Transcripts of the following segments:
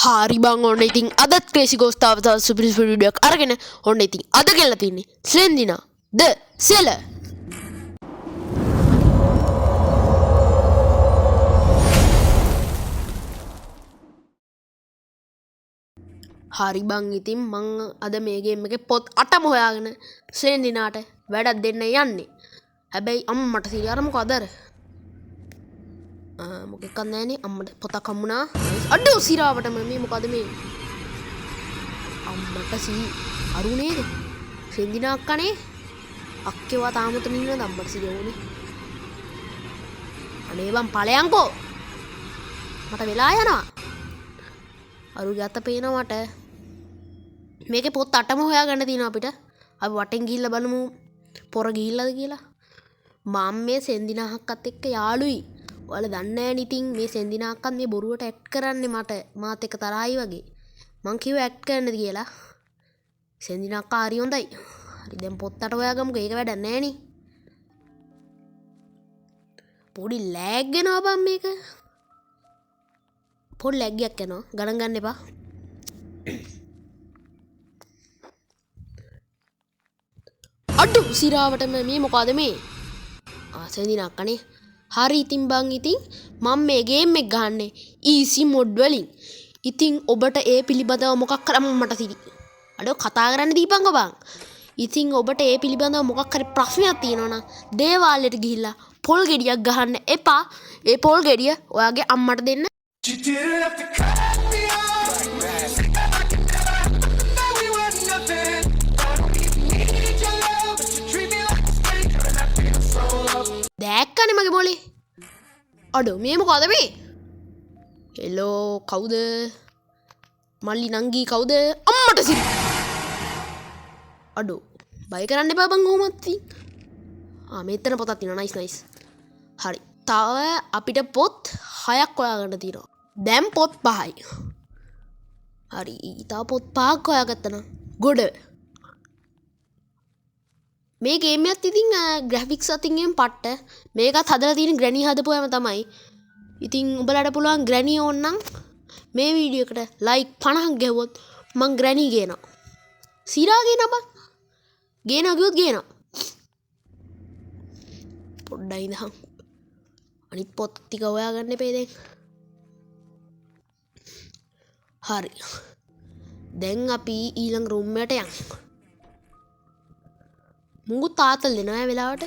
හරි බං ඔන්න ඉතින් අදත් ක්‍රේසි ගෝස්ට් තාව තව සුපිරි වීඩියෝ එකක් අරගෙන ඔන්න ඉතින් අද ගෙනලා තින්නේ සෙන්දිනා ද සෙල හරි බං ඉතින් මං අද මේ ගේම් එකේ පොත් 8ම හොයාගෙන සෙන්දිනාට වැඩක් දෙන්න යන්නේ හැබැයි අම්මට සිරි අර මොකද අර මොකෙක් නැන්නේ අම්මට පොතක් හම්බුණා අඩෝ සිරාවටම මේ මොකද මේ අම්මට සී අරු නේද සෙන්දිනා අක්කනේ අක්කේවා තාම උතන ඉන්නවද අම්මට සිරි ඕනේ අනේ බං ඵලයන්කෝ මට වෙලා යනවා අරු යත පේනවා මට මේකේ පොත් 8ම හොයාගන්න තියෙනවා අපිට අපි වටෙන් ගිහිල්ලා බලමු පොර ගිහිල්ලාද කියලා මම මේ සෙන්දිනා අක්කත් එක්ක යාළුයි ඔයාලා දන්නේ නැහැ ඉතින් මේ සෙන්දිනා අක්කත් මේ බොරුවට ඇක්ට් කරන්නේ මාත් එක්ක තරහයි වගේ මං කිව්වා ඇක්ට් කරන්නද කියලා සෙන්දිනා අක්කා හරි හොඳයි හරි දැන් පොත් 8 හොයාගමුකෝ ඒක වැඩක් නැහැ නේ පොඩි ලෑග් එනවා බං මේක පොඩි ලෑග් එකක් යනවා ගණන් ගන්න එපා අඩු සිරාවටම මේ මොකද මේ සෙන්දිනා අක්කනේ හරි ඉතින් බං ඉතින් මම මේ ගේම් එක ගහන්නේ ඊසි මොඩ් වලින් ඉතින් ඔබට ඒ පිළිබඳව මොකක් කරම් මට සිරි අඩෝ කතා කරන්න දීපන්කෝ බං ඉතින් ඔබට ඒ පිළිබඳව මොකක් හරි ප්‍රශ්නයක් තියෙනවා නම් දේවාලෙට ගිහිල්ලා පොල් ගෙඩියක් ගහන්න එපා ඒ පොල් ගෙඩිය ඔයාගේ අම්මට දෙන්න දැක්කනේ මගේ මොලේ අඩෝ මේ මොකද මේ හෙලෝ කවුද මල්ලි නංගි කවුද අම්මට සිරි අඩෝ බය කරන්න එපා බං කොහොමත් මෙතන පොතක් තියෙනවා නයිස් හරි තව අපිට පොත් 6ක් හොයාගන්න තියෙනවා දැන් පොත් 5යි හරි තව පොත් 5ක් හොයාගත්තා නම් ගොඩ මේ ගේම් එකත් ඉතින් ග්‍රැෆික්ස් අතින් පට්ට මේකත් හදලා තියෙන ග්‍රැනි හදපුවාම තමයි ඉතින් උඹලට පුළුවන් ග්‍රැනි ඕන නම් මේ වීඩියෝ එකට ලයික් 50ක් ගැහුවොත් මං ග්‍රැනි ගේනවා සිරා ගේනවා බං ගේනවා කිව්වොත් ගේනවා පොඩ්ඩයි ඉඳහන් අනිත් පොත් ටික හොයාගන්න එපේ දැන් හරි දැන් අපි ඊළඟ රූම් එකට යමු මුඟු තාත්තල් දෙනවා වෙලාවට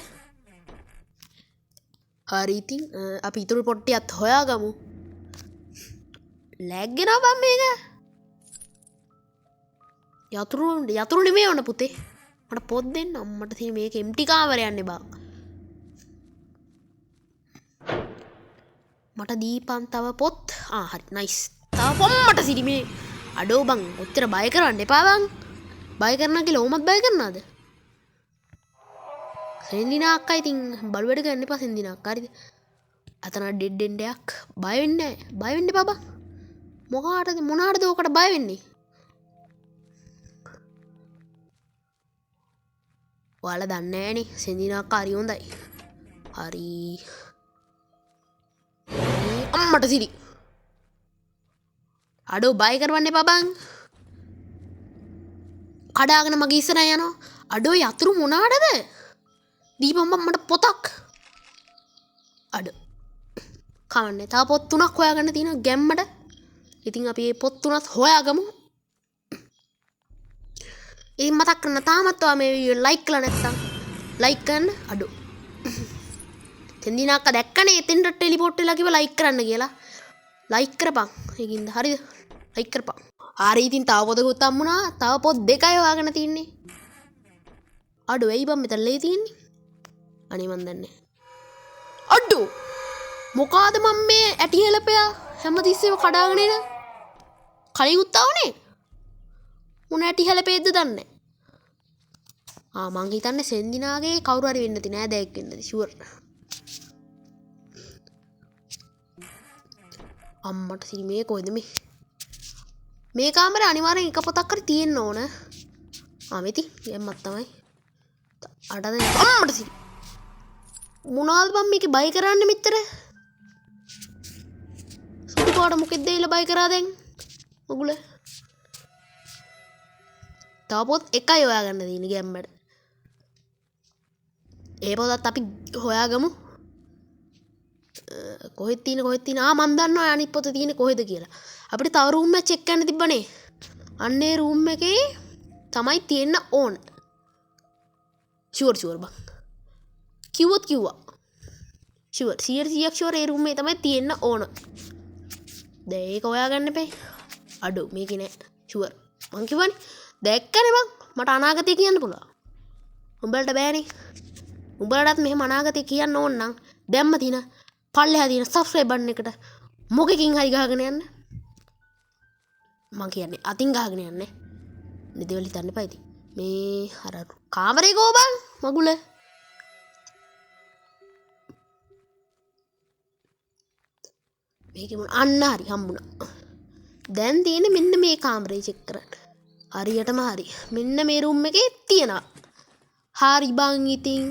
හරි ඉතින් අපි ඉතුරු පොට්ටියත් හොයාගමු ලැග් එනවා බං මේක යතුරු නෙමෙයි ඕන පුතේ මට පොත් දෙන්න අම්මට තියෙන මේක එම්ටි කාමරයක් යන්නේ බං මට දීපන් තව පොත් හරි නයිස් තව පොම්මට සිරි මේ අඩෝ බං ඔච්චර බය කරන්න එපා බං බය කරනවා කියලා ඕමත් බය කරනවද සෙන්දිනා අක්කා ඉතින් බලුවැඩ ගන්න එපා සෙන්දිනා අක්කා හරිද අතන ඩෙඩ් එන්ඩ් එකක් බය වෙන්නේ නැහැ බය වෙන්න එපා බං මොනකටද ඔකට බය වෙන්නේ ඔයාලා දන්නේ නැහනේ සෙන්දිනා අක්කා හරි හොඳයි හරි අම්මට සිරි අඩෝ බය කරවන්න එපා බං කඩාගෙන මගේ ඉස්සරහ යනවා අඩෝ යතුරු මොනාටද දීපම් මට පොතක් අඩෝ කවන්නේ තව පොත් 3ක් හොයාගන්න තියෙනවා ගැම්මට ඉතින් අපි මේ පොත් 3ත් හොයාගමු ඉතින් මතක් කරන්න තාමත් ඔයා මේ වීඩියෝ ලයික් කරලා නැත්නම් ලයික් කරන්න අඩෝ සෙන්දිනා අක්කා දැක්කනේ එතෙන්ට ටෙලිපෝට් වෙලා කිව්වා ලයික් කරන්න කියලා ලයික් කරපන් ඒකින්ද හරිද ලයික් කරපන් හරි ඉතින් තව පොතකුත් හම්බුණා තව පොත් 2යි හොයාගෙන තින්නේ අඩෝ එයි බම් මෙතන ලේ තින්නේ අනේ මන් දන්නේ අඩෝ මොකාද මම මේ ඇටි හෙලපයා හැමතිස්සෙම කඩාගෙන එන කලියුත් ආවනේ මොන ඇටි හෙලපේද්ද දන්නේ මං හිතන්නේ සෙන්දිනාගේ කවුරු හරි වෙන්න තියෙන නෑදෑයෙක් වෙන්නද ෂුවර් අම්මට සිරි මේ කොහෙද මේ කාමරේ අනිවාර්යෙන් එක පොතක් හරි තියෙන්න ඕන මෙති යම්මත් තමයි අඩද අම්මට සිරි මොනවද බං මේකේ බය කරන්නේ මෙච්චර සුදු පාට මොකෙද්ද එල බය කරා දැන් ඔගුල තව පොත් එකයි හොයාගන්න තියෙන ගැම්මට ඒ පොතත් අපි හොයාගමු කොහෙද තියෙන මන් දන්නවා අනිත් පොත තියෙන්නේ කොහෙද කියලා අපිට තව රූම් එක චෙක් කරන්න තිබ්බනේ අන්නේ රූම් එකේ තමයි තියෙන්න ඕන ෂුවර් බං කිව්වා ෂුවර් 100% ෂුවර් ඒ රූම් එකේ තමයි තියෙන්න ඕන දැන් ඒක හොයාගන්න එපේ අඩෝ මේකේ නෑ ෂුවර් මං කිව්වනේ දැක්කනේ බං මට අනාගතය කියන්න පුළුවන් උඹලට බෑනේ උඹලටත් මෙහෙම අනාගතය කියන්න ඕන නම් දැම්ම තියෙන පල්ලෙහා තියෙන සබ්ස්ක්‍රයිබ් බටන් එකට මොකකින් හරි ගහගෙන යන්න මං කියන්නේ අතින් ගහගෙන යන්නේ නිදෙවල හිතන්න එපා ඉතින් මේ අර කාමරේ ගෝ බං මගුල මේක මොන අන්න හරි හම්බුණා දැන් තියෙන්නේ මෙන්න මේ කාමරේ චෙක් කරන්න හරියටම හරි මෙන්න මේ රූම් එකේ තියෙනවා හරි බං ඉතින්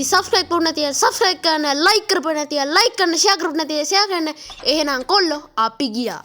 සබ්ස්ක්‍රයිබ් කරන්න නැතිව සබ්ස්ක්‍රයිබ් කරන්න ලයික් කරපො නැතිව ලයික් කරන්න ෂෙයා කරපො නැතිව ෂෙයා කරන්න එහෙනම් කොල්ලෝ අපි ගියා